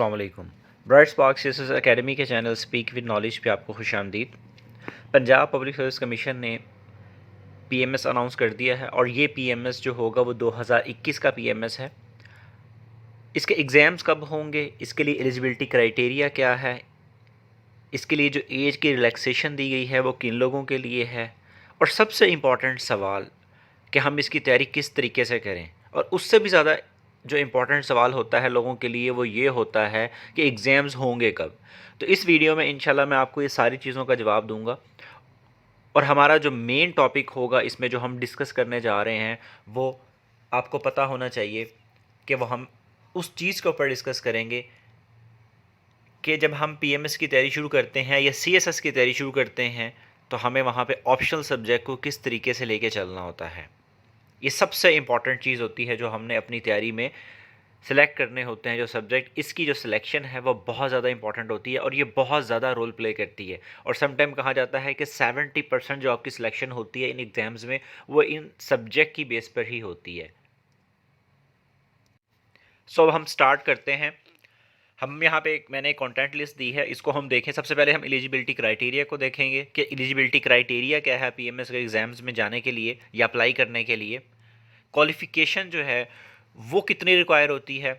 अस्सलाम वालेकुम। Bright spark CSS academy के चैनल स्पीक विद नॉलेज पे आपको खुशामदीद। पंजाब पब्लिक सर्विस कमीशन ने पीएमएस अनाउंस कर दिया है और ये पीएमएस जो होगा वो 2021 का पीएमएस है। इसके एग्ज़ाम्स कब होंगे, इसके लिए एलिजिबिलिटी क्राइटेरिया क्या है, इसके लिए जो एज की रिलैक्सेशन दी गई है वो किन लोगों के लिए है, और सबसे इम्पॉर्टेंट सवाल कि हम इसकी तैयारी किस तरीके से करें। और उससे भी ज़्यादा जो इम्पोर्टेंट सवाल होता है लोगों के लिए वो ये होता है कि एग्ज़ाम्स होंगे कब। तो इस वीडियो में इंशाल्लाह मैं आपको ये सारी चीज़ों का जवाब दूंगा। और हमारा जो मेन टॉपिक होगा इसमें जो हम डिस्कस करने जा रहे हैं वो आपको पता होना चाहिए कि वो हम उस चीज़ के ऊपर डिस्कस करेंगे कि जब हम पीएमएस की तैयारी शुरू करते हैं या सीएसएस की तैयारी शुरू करते हैं तो हमें वहाँ पे ऑप्शनल सब्जेक्ट को किस तरीके से लेके चलना होता है। ये सबसे इम्पॉर्टेंट चीज़ होती है जो हमने अपनी तैयारी में सिलेक्ट करने होते हैं जो सब्जेक्ट। इसकी जो सिलेक्शन है वो बहुत ज़्यादा इंपॉर्टेंट होती है और ये बहुत ज़्यादा रोल प्ले करती है। और समटाइम कहा जाता है कि 70% जो आपकी सिलेक्शन होती है इन एग्ज़ाम्स में वो इन सब्जेक्ट की बेस पर ही होती है। सो अब हम स्टार्ट करते हैं। हम यहाँ पे मैंने एक कंटेंट लिस्ट दी है, इसको हम देखें। सबसे पहले हम एलिजिबिलिटी क्राइटेरिया को देखेंगे कि एलिजिबिलिटी क्राइटेरिया क्या है पीएमएस के एग्ज़ाम्स में जाने के लिए या अप्लाई करने के लिए। क्वालिफ़िकेशन जो है वो कितनी रिक्वायर होती है,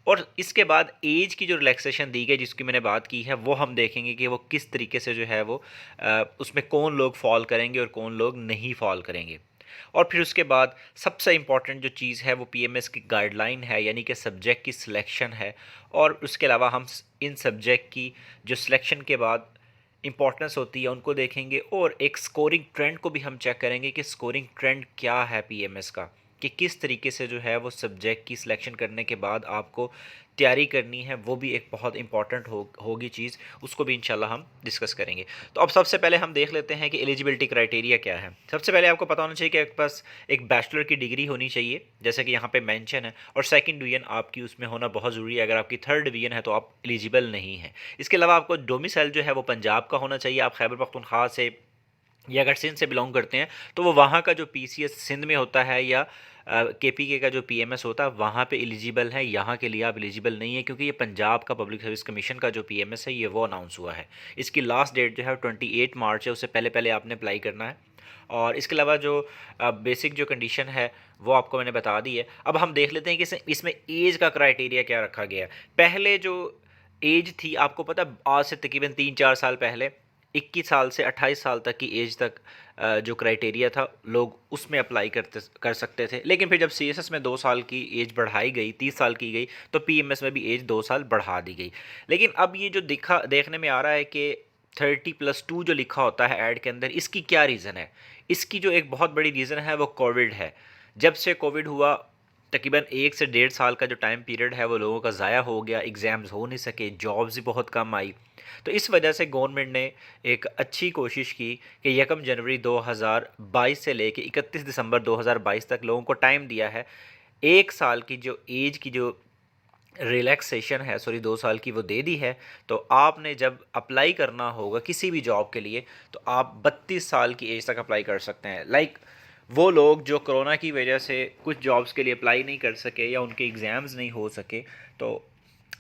और इसके बाद एज की जो रिलैक्सेशन दी गई जिसकी मैंने बात की है वो हम देखेंगे कि वो किस तरीके से जो है वो उसमें कौन लोग फॉल करेंगे और कौन लोग नहीं फॉल करेंगे। और फिर उसके बाद सबसे इम्पॉर्टेंट जो चीज़ है वो पीएमएस की गाइडलाइन है, यानी कि सब्जेक्ट की सिलेक्शन है। और उसके अलावा हम इन सब्जेक्ट की जो सिलेक्शन के बाद इंपॉर्टेंस होती है उनको देखेंगे, और एक स्कोरिंग ट्रेंड को भी हम चेक करेंगे कि स्कोरिंग ट्रेंड क्या है पीएमएस का, कि किस तरीके से जो है वो सब्जेक्ट की सिलेक्शन करने के बाद आपको तैयारी करनी है। वो भी एक बहुत इंपॉर्टेंट होगी चीज़, उसको भी इंशाल्लाह हम डिस्कस करेंगे। तो अब सबसे पहले हम देख लेते हैं कि एलिजिबिलिटी क्राइटेरिया क्या है। सबसे पहले आपको पता होना चाहिए कि आपके पास एक बैचलर की डिग्री होनी चाहिए, जैसे कि यहाँ पे मेंशन है, और सेकंड डिवीजन आपकी उसमें होना बहुत ज़रूरी है। अगर आपकी थर्ड डिवीजन है तो आप एलिजिबल नहीं है। इसके अलावा आपको डोमिसाइल जो है वो पंजाब का होना चाहिए। आप खैबर पख्तूनख्वा से या अगर सिंध से बिलोंग करते हैं तो वो वहाँ का जो पीसीएस सिंध में होता है या केपीके का जो पीएमएस होता है वहाँ पे एलिजिबल है। यहाँ के लिए आप एलिजिबल नहीं है क्योंकि ये पंजाब का पब्लिक सर्विस कमीशन का जो पीएमएस है ये वो अनाउंस हुआ है। इसकी लास्ट डेट जो है 28 मार्च है, उससे पहले पहले आपने अप्लाई करना है। और इसके अलावा जो बेसिक जो कंडीशन है वो आपको मैंने बता दी है। अब हम देख लेते हैं कि इसमें एज का क्राइटेरिया क्या रखा गया है। पहले जो एज थी आपको पता, आज से तकरीबन 3-4 साल पहले 21 साल से 28 साल तक की एज तक जो क्राइटेरिया था लोग उसमें अप्लाई कर सकते थे। लेकिन फिर जब सीएसएस में 2 साल की एज बढ़ाई गई, 30 साल की गई, तो पीएमएस में भी एज 2 साल बढ़ा दी गई। लेकिन अब ये जो देखने में आ रहा है कि 30+2 जो लिखा होता है ऐड के अंदर, इसकी क्या रीज़न है। इसकी जो एक बहुत बड़ी रीज़न है वो कोविड है। जब से कोविड हुआ तकरीबन 1 से 1.5 साल का जो टाइम पीरियड है वो लोगों का ज़ाया हो गया, एग्ज़ाम्स हो नहीं सके, जॉब्स भी बहुत कम आई। तो इस वजह से गवर्नमेंट ने एक अच्छी कोशिश की कि 1 जनवरी 2022 से लेके 31 दिसंबर 2022 तक लोगों को टाइम दिया है। 1 साल की जो एज की जो रिलैक्सेशन है, सॉरी 2 साल की, वो दे दी है। तो आपने जब अप्लाई करना होगा किसी भी जॉब के लिए तो आप 32 साल की एज तक अप्लाई कर सकते हैं। लाइक वो लोग जो कोरोना की वजह से कुछ जॉब्स के लिए अप्लाई नहीं कर सके या उनके एग्ज़ाम्स नहीं हो सके, तो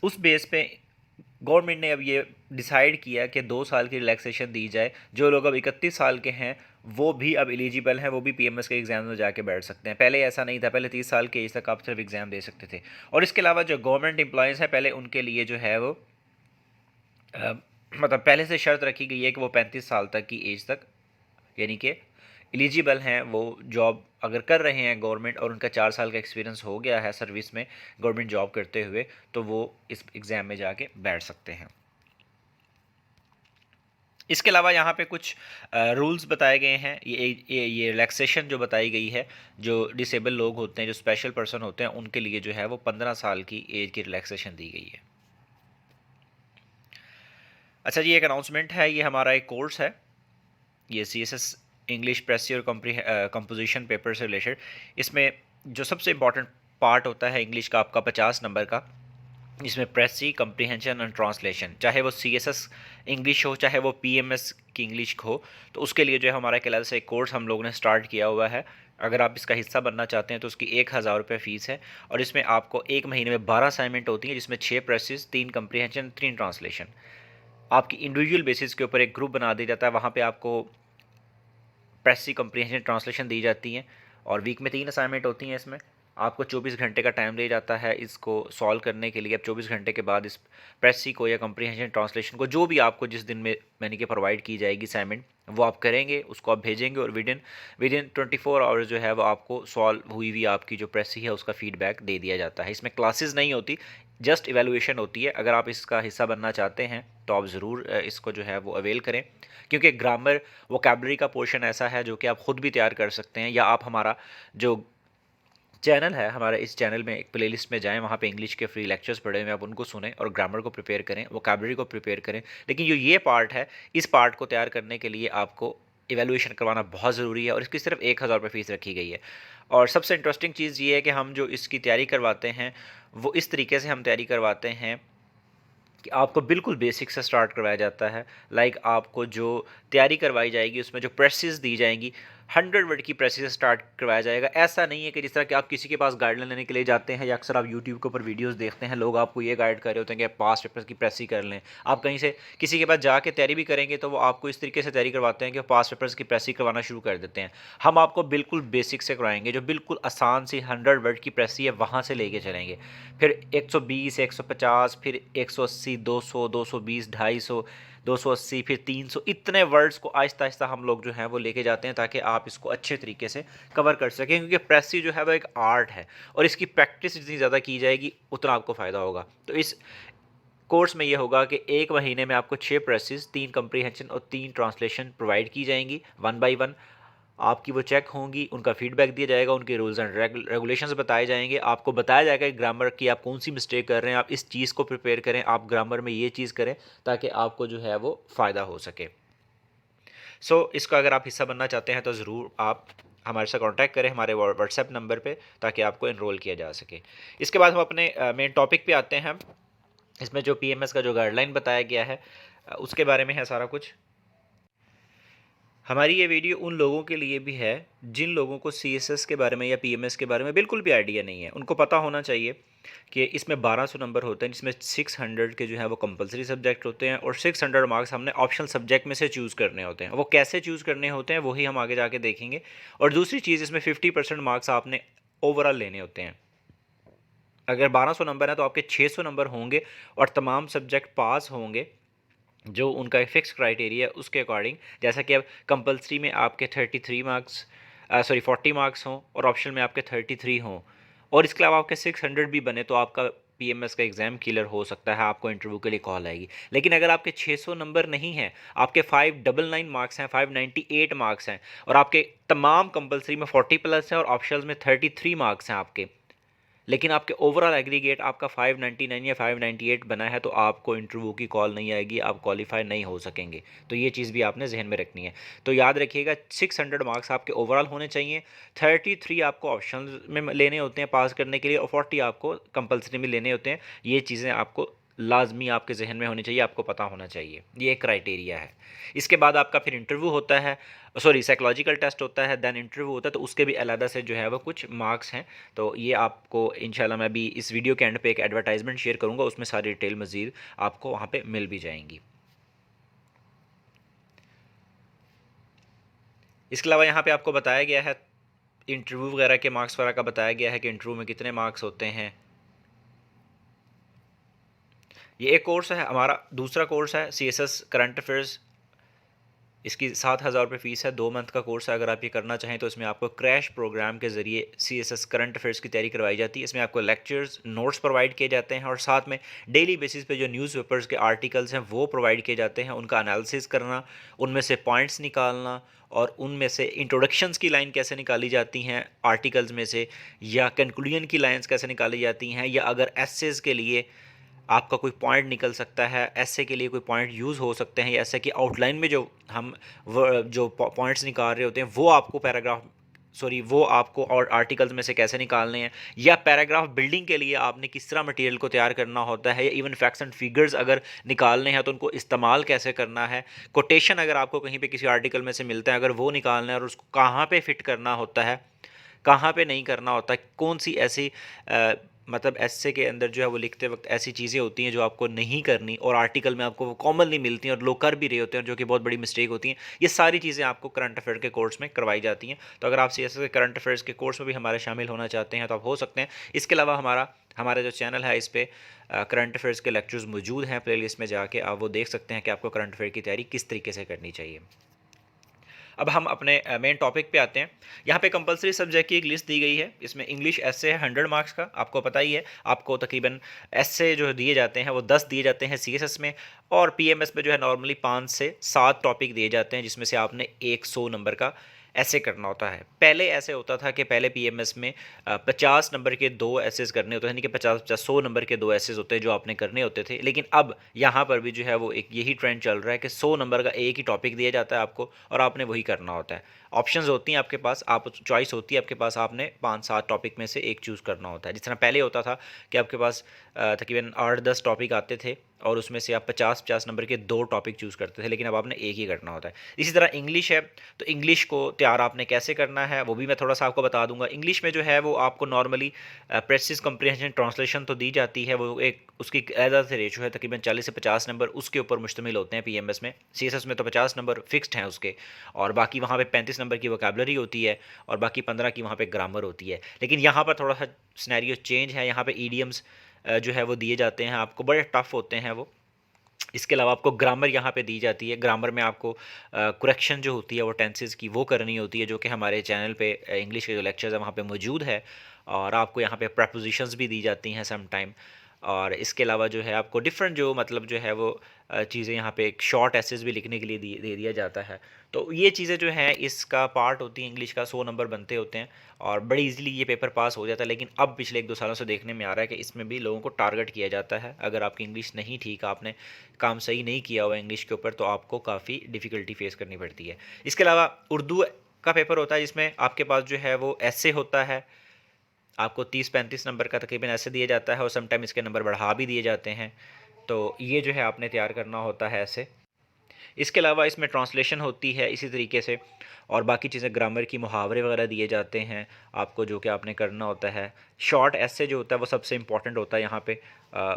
उस बेस पे गवर्नमेंट ने अब ये डिसाइड किया कि 2 साल की रिलैक्सेशन दी जाए। जो लोग अब 31 साल के हैं वो भी अब एलिजिबल हैं, वो भी पीएमएस के एग्ज़ाम में जाके बैठ सकते हैं। पहले ऐसा नहीं था, पहले 30 साल के एज तक आप सिर्फ एग्ज़ाम दे सकते थे। और इसके अलावा जो गवर्नमेंट एम्प्लॉयज़ हैं पहले उनके लिए जो है वो मतलब पहले से शर्त रखी गई है कि वो 35 साल तक की एज तक यानी कि एलिजिबल हैं। वो जॉब अगर कर रहे हैं गवर्नमेंट और उनका 4 साल का एक्सपीरियंस हो गया है सर्विस में गवर्नमेंट जॉब करते हुए, तो वो इस एग्ज़ाम में जाके बैठ सकते हैं। इसके अलावा यहाँ पे कुछ रूल्स बताए गए हैं। ये रिलैक्सेशन जो बताई गई है, जो डिसेबल लोग होते हैं, जो स्पेशल पर्सन होते हैं, उनके लिए जो है वो 15 साल की एज की रिलैक्सेशन दी गई है। अच्छा जी, एक अनाउंसमेंट है, ये हमारा एक कोर्स है, ये सीएसएस इंग्लिश प्रेसी और कंपोजिशन पेपर से रिलेटेड। इसमें जो सबसे इम्पॉर्टेंट पार्ट होता है इंग्लिश का आपका 50 नंबर का, इसमें प्रेसी, कम्प्रीहेंशन एंड ट्रांसलेशन, चाहे वो सीएसएस इंग्लिश हो, चाहे वो पीएमएस की इंग्लिश हो, तो उसके लिए जो है हमारा एक अलग से एक कोर्स हम लोगों ने स्टार्ट किया हुआ है। अगर आप इसका हिस्सा बनना चाहते हैं तो उसकी 1000 रुपये फ़ीस है, और इसमें आपको एक महीने में 12 असाइनमेंट होती हैं, जिसमें 6 प्रेसिस, 3 कंप्रीहेंशन, 3 ट्रांसलेशन। आपकी इंडिविजुअल बेसिस के ऊपर एक ग्रुप बना दिया जाता है, वहाँ पे आपको प्रेसी, कंप्रीहेंशन, ट्रांसलेशन दी जाती हैं, और वीक में 3 असाइनमेंट होती हैं। इसमें आपको 24 घंटे का टाइम दिया जाता है इसको सॉल्व करने के लिए। अब 24 घंटे के बाद इस प्रेसी को या कंप्रीहेंशन, ट्रांसलेशन को, जो भी आपको जिस दिन में मैंने कि प्रोवाइड की जाएगी असाइनमेंट, वो आप करेंगे, उसको आप भेजेंगे, और विद इन 24 आवर्स जो है वो आपको सॉल्व हुई हुई आपकी जो प्रेसी है उसका फीडबैक दे दिया जाता है। इसमें क्लासेस नहीं होती, जस्ट इवैल्यूएशन होती है। अगर आप इसका हिस्सा बनना चाहते हैं तो आप ज़रूर इसको जो है वो अवेल करें, क्योंकि ग्रामर वोकैबुलरी का पोर्शन ऐसा है जो कि आप खुद भी तैयार कर सकते हैं, या आप हमारा जो चैनल है, हमारे इस चैनल में एक प्लेलिस्ट में जाएं, वहाँ पे इंग्लिश के फ्री लेक्चर्स पड़े हुए हैं, आप उनको सुनें और ग्रामर को प्रिपेयर करें, वोकैबुलरी को प्रिपेयर करें। लेकिन जो ये पार्ट है, इस पार्ट को तैयार करने के लिए आपको इवैल्यूएशन करवाना बहुत ज़रूरी है, और इसकी सिर्फ 1000 रुपये फ़ीस रखी गई है। और सबसे इंटरेस्टिंग चीज़ ये है कि हम जो इसकी तैयारी करवाते हैं वो इस तरीके से हम तैयारी करवाते हैं कि आपको बिल्कुल बेसिक से स्टार्ट करवाया जाता है। लाइक आपको जो तैयारी करवाई जाएगी उसमें जो प्रेसेस दी जाएंगी, 100 वर्ड की प्रेसेस से स्टार्ट करवाया जाएगा। ऐसा नहीं है कि जिस तरह कि आप किसी के पास गाइडलाइन लेने के लिए जाते हैं, या अक्सर आप यूट्यूब के ऊपर वीडियोस देखते हैं, लोग आपको ये गाइड कर रहे होते हैं कि पास पेपर्स की प्रेस ही कर लें। आप कहीं से किसी के पास जाके तैयारी भी करेंगे तो वो आपको इस तरीके से तैयारी करवाते हैं कि पास पेपर्स की प्रेस ही करवाना शुरू कर देते हैं। हम आपको बिल्कुल बेसिक से करवाएंगे, जो बिल्कुल आसान सी 100 वर्ड की प्रेस ही है वहाँ से लेके चलेंगे। फिर 120, 150, फिर 180, 200, 220, 250, 280, फिर 300, इतने वर्ड्स को आहिस्ता आहिस्ता हम लोग जो है वो लेके जाते हैं, ताकि आप इसको अच्छे तरीके से कवर कर सकें। क्योंकि प्रेसी जो है वो एक आर्ट है, और इसकी प्रैक्टिस जितनी ज़्यादा की जाएगी उतना आपको फ़ायदा होगा। तो इस कोर्स में ये होगा कि एक महीने में आपको 6 प्रेसेस, 3 कंप्रीहेंशन और 3 ट्रांसलेशन प्रोवाइड की जाएंगी, 1 बाई 1 आपकी वो चेक होंगी, उनका फीडबैक दिया जाएगा, उनके रूल्स एंड रेगुलेशंस बताए जाएंगे, आपको बताया जाएगा कि ग्रामर की आप कौन सी मिस्टेक कर रहे हैं, आप इस चीज़ को प्रिपेयर करें, आप ग्रामर में ये चीज़ करें, ताकि आपको जो है वो फ़ायदा हो सके। इसका अगर आप हिस्सा बनना चाहते हैं तो ज़रूर आप हमारे साथ कांटेक्ट करें हमारे व्हाट्सएप नंबर पे, ताकि आपको इनरोल किया जा सके। इसके बाद हम अपने मेन टॉपिक पे आते हैं। इसमें जो पीएमएस का जो गाइडलाइन बताया गया है उसके बारे में है सारा कुछ। हमारी ये वीडियो उन लोगों के लिए भी है जिन लोगों को सीएसएस के बारे में या पीएमएस के बारे में बिल्कुल भी आइडिया नहीं है। उनको पता होना चाहिए कि इसमें 1200 नंबर होते हैं, जिसमें 600 के जो है वो कंपलसरी सब्जेक्ट होते हैं, और 600 मार्क्स हमने ऑप्शनल सब्जेक्ट में से चूज़ करने होते हैं। वो कैसे चूज़ करने होते हैं वही हम आगे जाके देखेंगे। और दूसरी चीज़, इसमें 50% मार्क्स आपने ओवरऑल लेने होते हैं। अगर 1200 नंबर है तो आपके 600 नंबर होंगे, और तमाम सब्जेक्ट पास होंगे जो उनका एक फिक्स क्राइटेरिया है उसके अकॉर्डिंग। जैसा कि अब कंपलसरी में आपके 40 मार्क्स हों, और ऑप्शन में आपके 33 हों, और इसके अलावा आपके 600 भी बने, तो आपका पीएमएस का एग्ज़ाम क्लियर हो सकता है, आपको इंटरव्यू के लिए कॉल आएगी। लेकिन अगर आपके 600 नंबर नहीं हैं, आपके 599 मार्क्स हैं, 598 मार्क्स हैं, और आपके तमाम कंपलसरी में 40+ हैं, और ऑप्शनल में 33 मार्क्स हैं आपके, लेकिन आपके ओवरऑल एग्रीगेट आपका 599 या 598 बना है, तो आपको इंटरव्यू की कॉल नहीं आएगी, आप क्वालिफाई नहीं हो सकेंगे। तो ये चीज़ भी आपने जहन में रखनी है। तो याद रखिएगा, 600 मार्क्स आपके ओवरऑल होने चाहिए, 33 आपको ऑप्शन में लेने होते हैं पास करने के लिए, और 40 आपको कंपलसरी में लेने होते हैं। ये चीज़ें आपको लाजमी आपके जहन में होनी चाहिए, आपको पता होना चाहिए, ये एक क्राइटेरिया है। इसके बाद आपका फिर इंटरव्यू होता है, साइकोलॉजिकल टेस्ट होता है, देन इंटरव्यू होता है, तो उसके भी अलग से जो है वो कुछ मार्क्स हैं। तो ये आपको इंशाल्लाह मैं भी इस वीडियो के एंड पे एक एडवर्टाइजमेंट शेयर करूँगा, उसमें सारी डिटेल मज़ीद आपको वहाँ पे मिल भी जाएंगी। इसके अलावा यहाँ पे आपको बताया गया है इंटरव्यू वगैरह के मार्क्स वगैरह का बताया गया है कि इंटरव्यू में कितने मार्क्स होते हैं। ये एक कोर्स है हमारा, दूसरा कोर्स है CSS करंट अफेयर्स। इसकी 7000 रुपये फ़ीस है, 2 मंथ का कोर्स है। अगर आप ये करना चाहें तो इसमें आपको क्रैश प्रोग्राम के ज़रिए CSS करंट अफेयर्स की तैयारी करवाई जाती है। इसमें आपको लेक्चर्स, नोट्स प्रोवाइड किए जाते हैं, और साथ में डेली बेसिस पे जो न्यूज़पेपर्स के आर्टिकल्स हैं वो प्रोवाइड किए जाते हैं। उनका एनालिसिस करना, उनमें से पॉइंट्स निकालना, और उनमें से इंट्रोडक्शंस की लाइन कैसे निकाली जाती हैं आर्टिकल्स में से, या कंक्लूजन की लाइन्स कैसे निकाली जाती हैं, या अगर एसेस के लिए आपका कोई पॉइंट निकल सकता है, ऐसे के लिए कोई पॉइंट यूज़ हो सकते हैं, या ऐसे कि आउटलाइन में जो हम जो पॉइंट्स निकाल रहे होते हैं वो आपको पैराग्राफ सॉरी वो आपको और आर्टिकल्स में से कैसे निकालने हैं, या पैराग्राफ बिल्डिंग के लिए आपने किस तरह मटेरियल को तैयार करना होता है, या इवन फैक्ट्स एंड फिगर्स अगर निकालने हैं तो उनको इस्तेमाल कैसे करना है, कोटेशन अगर आपको कहीं पे किसी आर्टिकल में से मिलता है अगर वो निकालना है और उसको कहाँ पे फिट करना होता है, कहाँ पे नहीं करना होता, कौन सी ऐसी मतलब ऐसे के अंदर जो है वो लिखते वक्त ऐसी चीज़ें होती हैं जो आपको नहीं करनी और आर्टिकल में आपको वो कॉमनली मिलती हैं और लोग कर भी रहे होते हैं, जो कि बहुत बड़ी मिस्टेक होती हैं। ये सारी चीज़ें आपको करंट अफेयर के कोर्स में करवाई जाती हैं। तो अगर आप सीएसएस के करंट अफेयर्स के कोर्स में भी हमारे शामिल होना चाहते हैं तो आप हो सकते हैं। इसके अलावा हमारा जो चैनल है इस पर करंट अफेयर्स के लेक्चर्स मौजूद हैं, प्लेलिस्ट में जाके आप वो देख सकते हैं कि आपको करंट अफेयर की तैयारी किस तरीके से करनी चाहिए। अब हम अपने मेन टॉपिक पे आते हैं। यहाँ पे कंपलसरी सब्जेक्ट की एक लिस्ट दी गई है। इसमें इंग्लिश एसे है 100 मार्क्स का, आपको पता ही है। आपको तकरीबन एसे जो दिए जाते हैं वो 10 दिए जाते हैं सीएसएस में, और पीएमएस में जो है नॉर्मली 5 से 7 टॉपिक दिए जाते हैं, जिसमें से आपने 100 नंबर का ऐसे करना होता है। पहले ऐसे होता था कि पहले पीएमएस में 50 नंबर के 2 ऐसेस करने होते हैं, यानी कि 50-50 100 नंबर के 2 ऐसेस होते हैं जो आपने करने होते थे। लेकिन अब यहाँ पर भी जो है वो एक यही ट्रेंड चल रहा है कि 100 नंबर का एक ही टॉपिक दिया जाता है आपको और आपने वही करना होता है। ऑप्शंस होती हैं आपके पास, आप चॉइस होती है आपके पास, आपने 5-7 टॉपिक में से एक चूज़ करना होता है। जिस तरह पहले होता था कि आपके पास तकरीबन 8-10 टॉपिक आते थे और उसमें से आप 50-50 नंबर के 2 टॉपिक चूज़ करते थे, लेकिन अब आपने एक ही करना होता है। इसी तरह इंग्लिश है, तो इंग्लिश को तैयार आपने कैसे करना है वो भी मैं थोड़ा सा आपको बता दूंगा। इंग्लिश में जो है वो आपको नॉर्मली प्रेसिस कंप्रीहेंशन ट्रांसलेशन तो दी जाती है, वो एक उसकी ज़्यादा से रेशो है, तकरीबन 40 से 50 नंबर उसके ऊपर मुश्तमिल होते हैं पीएमएस में। सीएसएस में तो 50 नंबर फिक्स्ड हैं उसके, और बाकी वहाँ पे 35 नंबर की वोकैबुलरी होती है और बाकी 15 की वहाँ पे ग्रामर होती है। लेकिन यहाँ पर थोड़ा सा सिनेरियो चेंज है, यहाँ पे ईडियम्स जो है वो दिए जाते हैं आपको, बड़े टफ होते हैं वो। इसके अलावा आपको ग्रामर यहाँ पे दी जाती है। ग्रामर में आपको करेक्शन जो होती है वो टेंसेस की वो करनी होती है, जो कि हमारे चैनल पे इंग्लिश के जो लेक्चर्स हैं वहाँ पे मौजूद है। और आपको यहाँ पे प्रपोजिशंस भी दी जाती हैं सम टाइम। और इसके अलावा जो है आपको डिफरेंट जो मतलब जो है वो चीज़ें यहाँ पे एक शॉर्ट एसेस भी लिखने के लिए दे दिया जाता है। तो ये चीज़ें जो हैं इसका पार्ट होती हैं, इंग्लिश का 100 नंबर बनते होते हैं और बड़ी इजीली ये पेपर पास हो जाता है। लेकिन अब पिछले 1-2 सालों से देखने में आ रहा है कि इसमें भी लोगों को टारगेट किया जाता है। अगर आपकी इंग्लिश नहीं ठीक, आपने काम सही नहीं किया हुआ इंग्लिश के ऊपर, तो आपको काफ़ी डिफ़िकल्टी फेस करनी पड़ती है। इसके अलावा उर्दू का पेपर होता है जिसमें आपके पास जो है वो ऐसे होता है, आपको 30-35 नंबर का तकरीबन ऐसे दिया जाता है और समटाइम इसके नंबर बढ़ा भी दिए जाते हैं। तो ये जो है आपने तैयार करना होता है ऐसे। इसके अलावा इसमें ट्रांसलेशन होती है इसी तरीके से, और बाकी चीज़ें ग्रामर की मुहावरे वगैरह दिए जाते हैं आपको, जो कि आपने करना होता है। शॉर्ट ऐसे जो होता है वो सबसे इंपॉर्टेंट होता है यहाँ पे।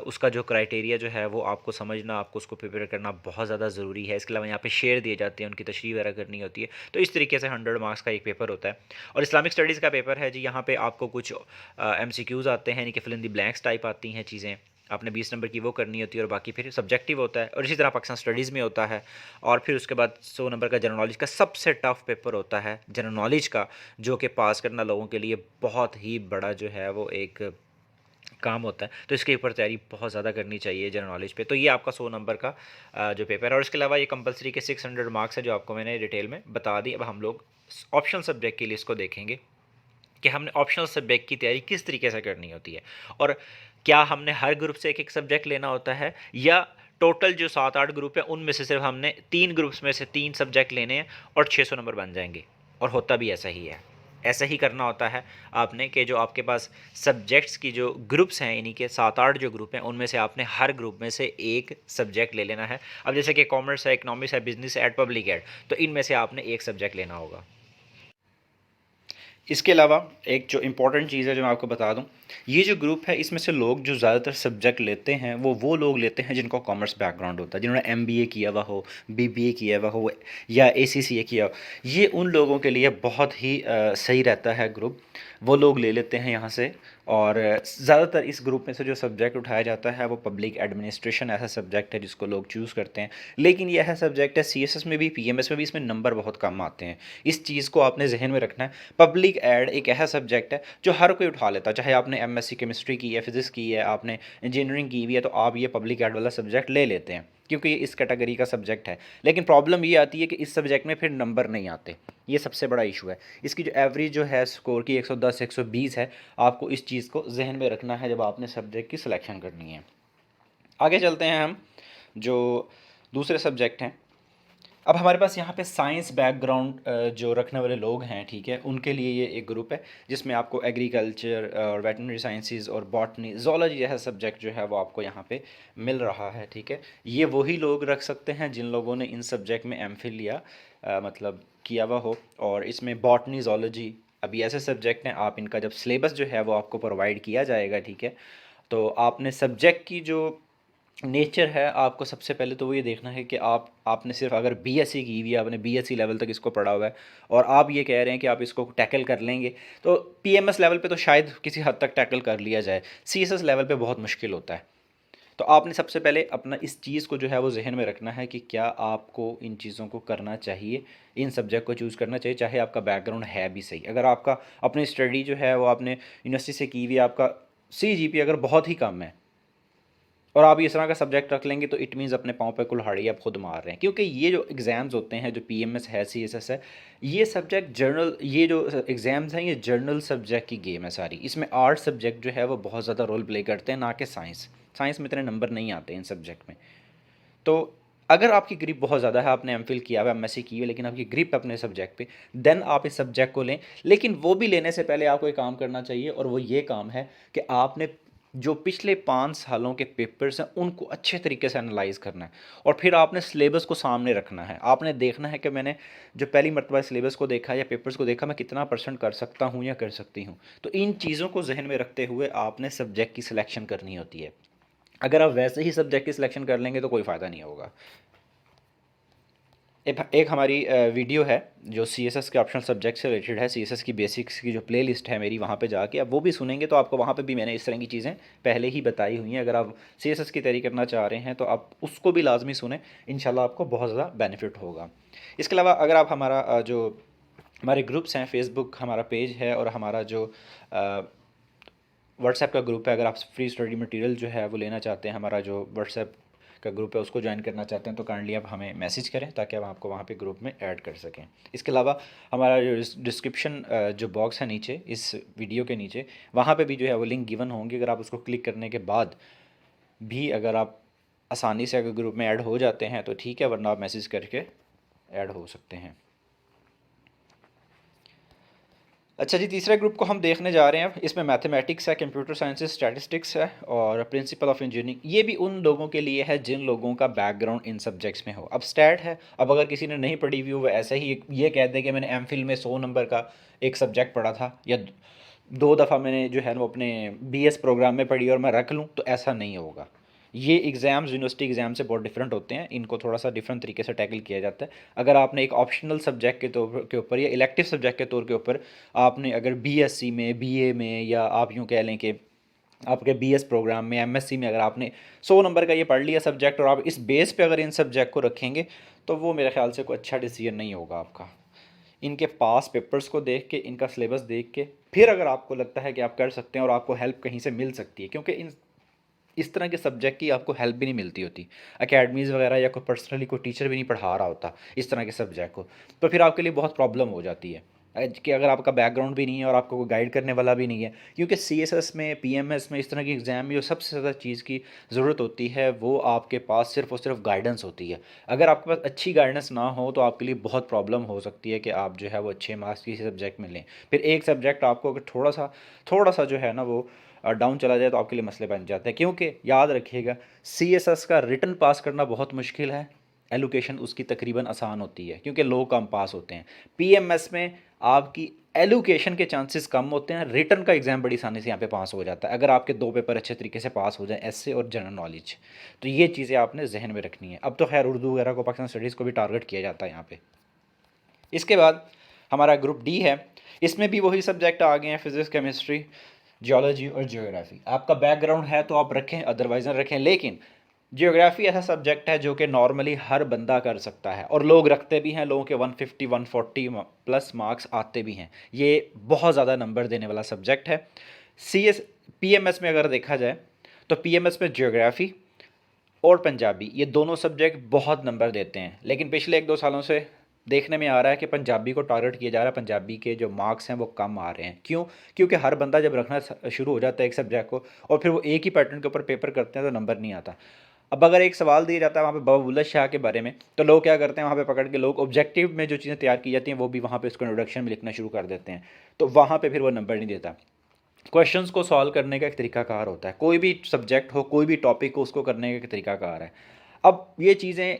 उसका जो क्राइटेरिया जो है वो आपको समझना, आपको उसको प्रिपेयर करना बहुत ज़्यादा ज़रूरी है। इसके अलावा यहाँ पे शेयर दिए जाते हैं, उनकी तशरीह वगैरह करनी होती है। तो इस तरीके से 100 मार्क्स का एक पेपर होता है। और इस्लामिक स्टडीज़ का पेपर है जी, यहाँ पे आपको कुछ MCQs आते हैं, यानी कि fill in the blanks type आती हैं चीज़ें, आपने 20 नंबर की वो करनी होती है और बाकी फिर सब्जेक्टिव होता है। और इसी तरह पाकिस्तान स्टडीज़ में होता है। और फिर उसके बाद 100 नंबर का जनरल नॉलेज का सबसे टफ पेपर होता है जनरल नॉलेज का, जो कि पास करना लोगों के लिए बहुत ही बड़ा जो है वो एक काम होता है। तो इसके ऊपर तैयारी बहुत ज़्यादा करनी चाहिए जनरल नॉलेज पे। तो ये आपका 100 नंबर का जो पेपर है। और इसके अलावा ये कंपलसरी के 600 मार्क्स है जो आपको मैंने डिटेल में बता दी। अब हम लोग ऑप्शनल सब्जेक्ट की लिस्ट को देखेंगे कि हमने ऑप्शनल सब्जेक्ट की तैयारी किस तरीके से करनी होती है, और क्या हमने हर ग्रुप से एक एक सब्जेक्ट लेना होता है, या टोटल जो 7-8 ग्रुप है उनमें से सिर्फ हमने 3 ग्रुप्स में से 3 सब्जेक्ट लेने हैं और 600 नंबर बन जाएंगे। और होता भी ऐसा ही है, ऐसा ही करना होता है आपने कि जो आपके पास सब्जेक्ट्स की जो ग्रुप्स हैं, इन्हीं के 7-8 जो ग्रुप हैं उनमें से आपने हर ग्रुप में से एक सब्जेक्ट ले लेना है। अब जैसे कि कॉमर्स है, इकोनॉमिक्स है, बिजनेस है, पब्लिक है, तो इनमें से आपने एक सब्जेक्ट लेना होगा। इसके अलावा एक जो इम्पॉर्टेंट चीज़ है जो मैं आपको बता दूं, ये जो ग्रुप है इसमें से लोग जो ज़्यादातर सब्जेक्ट लेते हैं वो लोग लेते हैं जिनको कॉमर्स बैकग्राउंड होता है, जिन्होंने MBA किया हुआ हो, BBA किया हुआ हो, या ACCA किया हो। ये उन लोगों के लिए बहुत ही सही रहता है ग्रुप, वो लोग ले लेते हैं यहाँ से। और ज़्यादातर इस ग्रुप में से जो सब्जेक्ट उठाया जाता है वो पब्लिक एडमिनिस्ट्रेशन ऐसा सब्जेक्ट है जिसको लोग चूज़ करते हैं। लेकिन यह सब्जेक्ट है CSS में भी, PMS में भी, इसमें नंबर बहुत कम आते हैं। इस चीज़ को आपने जहन में रखना है। पब्लिक एड एक ऐसा सब्जेक्ट है जो हर कोई उठा लेता है, चाहे आपने MSc केमिस्ट्री की है, फिजिक्स की है, आपने इंजीनियरिंग की हुई है, तो आप ये पब्लिक एड वाला सब्जेक्ट ले लेते हैं क्योंकि ये इस कैटेगरी का सब्जेक्ट है। लेकिन प्रॉब्लम ये आती है कि इस सब्जेक्ट में फिर नंबर नहीं आते, ये सबसे बड़ा इशू है। इसकी जो एवरेज जो है स्कोर की 110 120 है, आपको इस चीज़ को जहन में रखना है जब आपने सब्जेक्ट की सिलेक्शन करनी है। आगे चलते हैं हम, जो दूसरे सब्जेक्ट हैं अब हमारे पास यहाँ पे साइंस बैकग्राउंड जो रखने वाले लोग हैं, ठीक है, उनके लिए ये एक ग्रुप है जिसमें आपको एग्रीकल्चर और वेटनरी साइंसेस और बॉटनी जोलॉजी जैसा सब्जेक्ट जो है वो आपको यहाँ पे मिल रहा है, ठीक है। ये वही लोग रख सकते हैं जिन लोगों ने इन सब्जेक्ट में एमफिल लिया, मतलब किया हुआ हो। और इसमें बॉटनी जोलॉजी अभी ऐसे सब्जेक्ट हैं, आप इनका जब सिलेबस जो है वो आपको प्रोवाइड किया जाएगा, ठीक है, तो आपने सब्जेक्ट की जो नेचर है, आपको सबसे पहले तो वो ये देखना है कि आपने सिर्फ अगर बीएससी की हुई है, आपने बीएससी लेवल तक इसको पढ़ा हुआ है और आप ये कह रहे हैं कि आप इसको टैकल कर लेंगे, तो पीएमएस लेवल पे तो शायद किसी हद तक टैकल कर लिया जाए, सीएसएस लेवल पे बहुत मुश्किल होता है। तो आपने सबसे पहले अपना इस चीज़ को जो है वो जहन में रखना है कि क्या आपको इन चीज़ों को करना चाहिए, इन सब्जेक्ट को चूज़ करना चाहिए, चाहे आपका बैकग्राउंड है भी सही। अगर आपका अपनी स्टडी जो है वो आपने यूनिवर्सिटी से की हुई है, आपका CGPA अगर बहुत ही कम है और आप इस तरह का सब्जेक्ट रख लेंगे, तो इट मीन्स अपने पाँव पे कुल्हाड़ी आप खुद मार रहे हैं। क्योंकि ये जो एग्ज़ाम्स होते हैं, जो पीएमएस है, सीएसएस है, ये सब्जेक्ट जर्नल, ये जो एग्ज़ाम्स हैं ये जर्नल सब्जेक्ट की गेम है सारी। इसमें आर्ट सब्जेक्ट जो है वो बहुत ज़्यादा रोल प्ले करते हैं, ना कि साइंस। साइंस में इतने नंबर नहीं आते इन सब्जेक्ट में। तो अगर आपकी ग्रिप बहुत ज़्यादा है, आपने एमफिल किया हुआ है, एमएससी की है, लेकिन आपकी ग्रिप है अपने सब्जेक्ट पे, देन आप इस सब्जेक्ट को लें। लेकिन वो भी लेने से पहले आपको एक काम करना चाहिए, और वो ये काम है कि आपने जो पिछले 5 सालों के पेपर्स हैं उनको अच्छे तरीके से एनालाइज करना है, और फिर आपने सिलेबस को सामने रखना है। आपने देखना है कि मैंने जो पहली मरतबा सिलेबस को देखा या पेपर्स को देखा, मैं कितना % कर सकता हूँ या कर सकती हूँ। तो इन चीज़ों को जहन में रखते हुए आपने सब्जेक्ट की सिलेक्शन करनी होती है। अगर आप वैसे ही सब्जेक्ट की सिलेक्शन कर लेंगे तो कोई फ़ायदा नहीं होगा। एक हमारी वीडियो है जो सीएसएस के ऑप्शनल सब्जेक्ट से रिलेटेड है, सीएसएस की बेसिक्स की जो प्लेलिस्ट है मेरी, वहाँ पे जाके आप वो भी सुनेंगे तो आपको वहाँ पे भी मैंने इस तरह की चीज़ें पहले ही बताई हुई हैं। अगर आप सीएसएस की तैयारी करना चाह रहे हैं तो आप उसको भी लाजमी सुने, इंशाल्लाह आपको बहुत ज़्यादा बेनिफिट होगा। इसके अलावा अगर आप हमारा जो हमारे ग्रुप्स हैं, फेसबुक हमारा पेज है और हमारा जो व्हाट्सएप का ग्रुप है, अगर आप फ्री स्टडी मटेरियल जो है वो लेना चाहते हैं, हमारा जो व्हाट्सएप का ग्रुप है उसको ज्वाइन करना चाहते हैं, तो काइंडली आप हमें मैसेज करें ताकि हम आपको वहाँ पे ग्रुप में ऐड कर सकें। इसके अलावा हमारा जो डिस्क्रिप्शन जो बॉक्स है नीचे इस वीडियो के नीचे, वहाँ पे भी जो है वो लिंक गिवन होंगे। अगर आप उसको क्लिक करने के बाद भी अगर आप आसानी से अगर ग्रुप में ऐड हो जाते हैं तो ठीक है, वरना आप मैसेज करके ऐड हो सकते हैं। अच्छा जी, तीसरे ग्रुप को हम देखने जा रहे हैं। इसमें मैथमेटिक्स है, कंप्यूटर साइंसेस, स्टैटिस्टिक्स है और प्रिंसिपल ऑफ इंजीनियरिंग। ये भी उन लोगों के लिए है जिन लोगों का बैकग्राउंड इन सब्जेक्ट्स में हो। अब स्टैट है, अब अगर किसी ने नहीं पढ़ी हुई हो, वो ऐसे ही ये कह दे कि मैंने एमफिल में 100 नंबर का एक सब्जेक्ट पढ़ा था, या 2 दफ़ा मैंने जो है वो अपने BS प्रोग्राम में पढ़ी और मैं रख लूँ, तो ऐसा नहीं होगा। ये एग्ज़ाम्स यूनिवर्सिटी एग्ज़ाम से बहुत डिफरेंट होते हैं, इनको थोड़ा सा डिफरेंट तरीके से टैकल किया जाता है। अगर आपने एक ऑप्शनल सब्जेक्ट के तौर के ऊपर या इलेक्टिव सब्जेक्ट के तौर के ऊपर आपने अगर BSc में, BA में, या आप यूँ कह लें कि आपके BS प्रोग्राम में, MSc में अगर आपने 100 नंबर का ये पढ़ लिया सब्जेक्ट और आप इस बेस पे अगर इन सब्जेक्ट को रखेंगे, तो वो मेरे ख्याल से कोई अच्छा डिसीजन नहीं होगा आपका। इनके पास पेपर्स को देख के, इनका सिलेबस देख के, फिर अगर आपको लगता है कि आप कर सकते हैं और आपको हेल्प कहीं से मिल सकती है, क्योंकि इन इस तरह के सब्जेक्ट की आपको हेल्प भी नहीं मिलती होती एकेडमीज़ वगैरह, या कोई पर्सनली कोई टीचर भी नहीं पढ़ा रहा होता इस तरह के सब्जेक्ट को, तो फिर आपके लिए बहुत प्रॉब्लम हो जाती है कि अगर आपका बैकग्राउंड भी नहीं है और आपको कोई गाइड करने वाला भी नहीं है। क्योंकि CSS में, PMS में, इस तरह की एग्ज़ाम में जो सबसे ज़्यादा चीज़ की ज़रूरत होती है वो आपके पास सिर्फ और सिर्फ गाइडेंस होती है। अगर आपके पास अच्छी गाइडेंस ना हो तो आपके लिए बहुत प्रॉब्लम हो सकती है कि आप जो है वो अच्छे मार्क्स किसी सब्जेक्ट में लें। फिर एक सब्जेक्ट आपको अगर थोड़ा सा जो है ना वो डाउन चला जाए तो आपके लिए मसले बन जाते हैं। क्योंकि याद रखिएगा, CSS का रिटन पास करना बहुत मुश्किल है, एलोकेशन उसकी तकरीबन आसान होती है क्योंकि लोग कम पास होते हैं। PMS में आपकी एलोकेशन के चांसेस कम होते हैं, रिटन का एग्ज़ाम बड़ी आसानी से यहाँ पे पास हो जाता है अगर आपके 2 पेपर अच्छे तरीके से पास हो जाए, एसए और जनरल नॉलेज। तो ये चीज़ें आपने जहन में रखनी है। अब तो खैर उर्दू वगैरह को, पाकिस्तान स्टडीज़ को भी टारगेट किया जाता है यहाँ पे। इसके बाद हमारा ग्रुप D है, इसमें भी वही सब्जेक्ट आ गए हैं, फिज़िक्स, केमिस्ट्री, जियोलॉजी और जियोग्राफी। आपका बैकग्राउंड है तो आप रखें, अदरवाइज़ ना रखें। लेकिन जियोग्राफी ऐसा सब्जेक्ट है जो कि नॉर्मली हर बंदा कर सकता है और लोग रखते भी हैं, लोगों के 150 140 प्लस मार्क्स आते भी हैं। ये बहुत ज़्यादा नंबर देने वाला सब्जेक्ट है। PMS में अगर देखा जाए तो PMS में जियोग्राफी और पंजाबी, ये दोनों सब्जेक्ट बहुत नंबर देते हैं। लेकिन पिछले 1-2 सालों से देखने में आ रहा है कि पंजाबी को टारगेट किया जा रहा है, पंजाबी के जो मार्क्स हैं वो कम आ रहे हैं। क्यों? क्योंकि हर बंदा जब रखना शुरू हो जाता है एक सब्जेक्ट को और फिर वो एक ही पैटर्न के ऊपर पेपर करते हैं तो नंबर नहीं आता। अब अगर एक सवाल दिया जाता है वहाँ पे बाबा बुल्ले शाह के बारे में, तो लोग क्या करते हैं वहाँ पे पकड़ के लोग ऑब्जेक्टिव में जो चीज़ें तैयार की जाती हैं वो भी वहाँ पे उसको इंट्रोडक्शन में लिखना शुरू कर देते हैं, तो वहाँ पे फिर वो नंबर नहीं देता। क्वेश्चंस को सॉल्व करने का एक तरीकाकार होता है, कोई भी सब्जेक्ट हो, कोई भी टॉपिक हो, उसको करने का एक तरीकाकार है। अब ये चीज़ें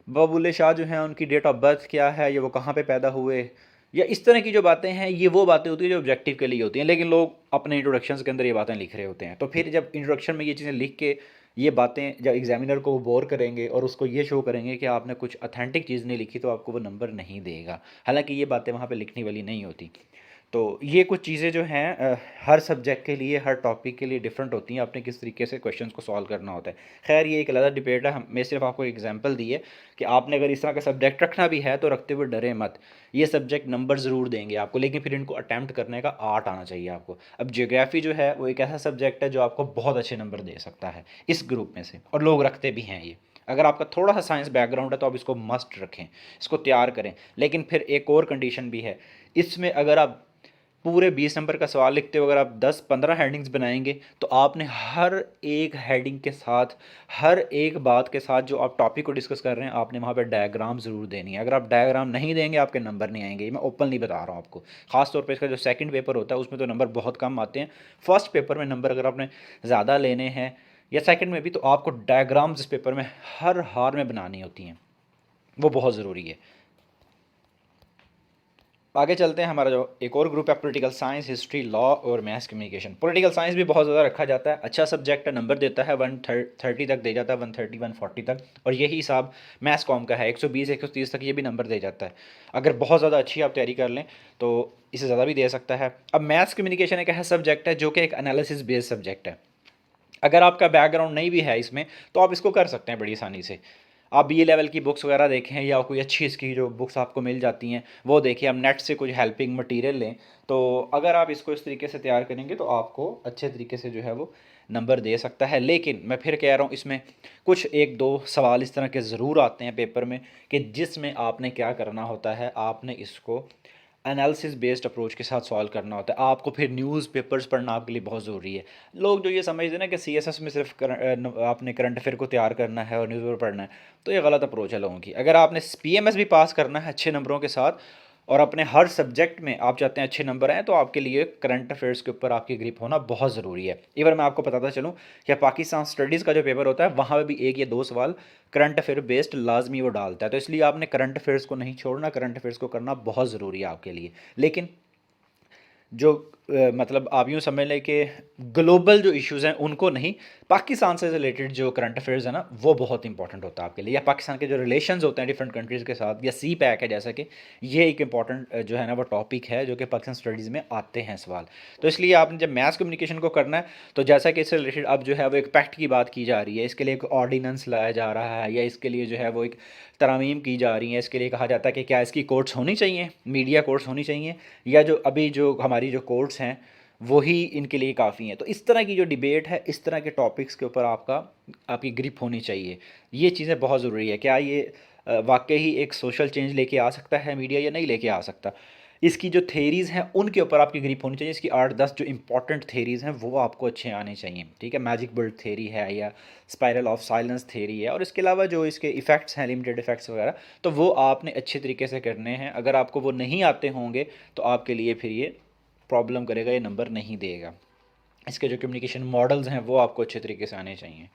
बाबा बुल्ले शाह जो हैं उनकी डेट ऑफ बर्थ क्या है, या वो कहाँ पे पैदा हुए, या इस तरह की जो बातें हैं, ये वो बातें होती हैं जो ऑब्जेक्टिव के लिए होती हैं, लेकिन लोग अपने इंट्रोडक्शंस के अंदर ये बातें लिख रहे होते हैं। तो फिर जब इंट्रोडक्शन में ये चीज़ें लिख के ये बातें जब एग्जामिनर को बोर करेंगे और उसको ये शो करेंगे कि आपने कुछ अथेंटिक चीज़ नहीं लिखी, तो आपको वो नंबर नहीं देगा, हालांकि ये बातें वहाँ पे लिखने वाली नहीं होती। तो ये कुछ चीज़ें जो हैं हर सब्जेक्ट के लिए, हर टॉपिक के लिए डिफरेंट होती हैं, आपने किस तरीके से क्वेश्चंस को सॉल्व करना होता है। खैर ये एक अलग डिबेट है, मैं सिर्फ आपको एग्जांपल दी है कि आपने अगर इस तरह का सब्जेक्ट रखना भी है तो रखते हुए डरे मत। ये सब्जेक्ट नंबर ज़रूर देंगे आपको, लेकिन फिर इनको अटैम्प्ट करने का आर्ट आना चाहिए आपको। अब जियोग्राफी जो है वो एक ऐसा सब्जेक्ट है जो आपको बहुत अच्छे नंबर दे सकता है इस ग्रुप में से, और लोग रखते भी हैं ये। अगर आपका थोड़ा सा साइंस बैकग्राउंड है तो आप इसको मस्ट रखें, इसको तैयार करें। लेकिन फिर एक और कंडीशन भी है इसमें, अगर आप पूरे 20 नंबर का सवाल लिखते हो, अगर आप 10-15 हेडिंग्स बनाएंगे तो आपने हर एक हेडिंग के साथ, हर एक बात के साथ जो आप टॉपिक को डिस्कस कर रहे हैं, आपने वहाँ पे डायग्राम ज़रूर देनी है। अगर आप डायग्राम नहीं देंगे आपके नंबर नहीं आएंगे, मैं ओपनली बता रहा हूँ आपको। ख़ासतौर पर इसका जो सेकंड पेपर होता है उसमें तो नंबर बहुत कम आते हैं। फर्स्ट पेपर में नंबर अगर आपने ज़्यादा लेने हैं, या सेकेंड में भी, तो आपको डायग्राम्स इस पेपर में हर हार में बनानी होती हैं, वो बहुत ज़रूरी है। आगे चलते हैं, हमारा जो एक और ग्रुप है पॉलिटिकल साइंस, हिस्ट्री, लॉ और मैथ्स कम्युनिकेशन। पॉलिटिकल साइंस भी बहुत ज़्यादा रखा जाता है, अच्छा सब्जेक्ट है, नंबर देता है 130 तक दे जाता है, 130 140 तक। और यही हिसाब मैथ्स कॉम का है, 120 130 तक ये भी नंबर दे जाता है। अगर बहुत ज़्यादा अच्छी आप तैयारी कर लें तो इसे ज़्यादा भी दे सकता है। अब मैथ्स कम्युनिकेशन एक ऐसा सब्जेक्ट है जो कि एक एनालिसिस बेस्ड सब्जेक्ट है। अगर आपका बैकग्राउंड नहीं भी है इसमें तो आप इसको कर सकते हैं बड़ी आसानी से। आप बी ए लेवल की बुक्स वगैरह देखें, या कोई अच्छी इसकी जो बुक्स आपको मिल जाती हैं वो देखिए, आप नेट से कुछ हेल्पिंग मटेरियल लें। तो अगर आप इसको इस तरीके से तैयार करेंगे तो आपको अच्छे तरीके से जो है वो नंबर दे सकता है। लेकिन मैं फिर कह रहा हूँ, इसमें कुछ एक दो सवाल इस तरह के ज़रूर आते हैं पेपर में कि जिसमें आपने क्या करना होता है, आपने इसको एनालिसिस बेस्ड अप्रोच के साथ सॉल्व करना होता है। आपको फिर न्यूज़ पेपर्स पढ़ना आपके लिए बहुत ज़रूरी है। लोग जो ये समझते हैं ना कि सीएसएस में सिर्फ आपने करंट अफेयर को तैयार करना है और न्यूज़ पेपर पढ़ना है, तो ये गलत अप्रोच है लोगों की। अगर आपने पीएमएस भी पास करना है अच्छे नंबरों के साथ, और अपने हर सब्जेक्ट में आप चाहते हैं अच्छे नंबर आएँ, तो आपके लिए करंट अफेयर्स के ऊपर आपकी ग्रिप होना बहुत ज़रूरी है। इवन मैं आपको बताता चलूँ कि पाकिस्तान स्टडीज़ का जो पेपर होता है वहाँ पे भी एक या दो सवाल करंट अफेयर बेस्ड लाजमी वो डालता है। तो इसलिए आपने करंट अफेयर्स को नहीं छोड़ना, करंट अफेयर्स को करना बहुत ज़रूरी है आपके लिए। लेकिन जो मतलब आप यूँ समझ लें कि ग्लोबल जो इश्यूज़ हैं उनको नहीं, पाकिस्तान से रिलेटेड जो करंट अफेयर्स है ना वो बहुत इंपॉर्टेंट होता है आपके लिए, या पाकिस्तान के जो रिलेशंस होते हैं डिफरेंट कंट्रीज़ के साथ, या सी पैक है जैसा कि, ये एक इंपॉर्टेंट जो है ना वो टॉपिक है जो कि पाकिस्तान स्टडीज़ में आते हैं सवाल। तो इसलिए आपने जब मैथ्स कम्युनिकेशन को करना है, तो जैसा कि इससे रिलेटेड अब जो है वो एक पैक्ट की बात की जा रही है, इसके लिए एक ऑर्डिनेंस लाया जा रहा है, या इसके लिए जो है वो एक तरमीम की जा रही है। इसके लिए कहा जाता है कि क्या इसकी कोर्ट्स होनी चाहिए, मीडिया कोर्ट्स होनी चाहिए, या जो अभी जो हमारी जो कोर्ट्स हैं वही इनके लिए काफ़ी हैं। तो इस तरह की जो डिबेट है, इस तरह के टॉपिक्स के ऊपर आपकी ग्रिप होनी चाहिए। ये चीज़ें बहुत ज़रूरी है। क्या ये वाकई ही एक सोशल चेंज लेके आ सकता है मीडिया, या नहीं लेके आ सकता? इसकी जो थेरीज़ हैं उनके ऊपर आपकी ग्रिप होनी चाहिए। इसकी 8-10 जो इंपॉर्टेंट थेरीज़ हैं वो आपको अच्छे आने चाहिए, ठीक है। मैजिक बुलेट थेरी है, या स्पायरल ऑफ साइलेंस थेरी है, और इसके अलावा जो इसके इफ़ेक्ट्स हैं, लिमिटेड इफ़ेक्ट्स वगैरह, तो वो आपने अच्छे तरीके से करने हैं। अगर आपको वो नहीं आते होंगे तो आपके लिए फिर ये प्रॉब्लम करेगा, ये नंबर नहीं देगा। इसके जो कम्युनिकेशन मॉडल्स हैं वो आपको अच्छे तरीके से आने चाहिए।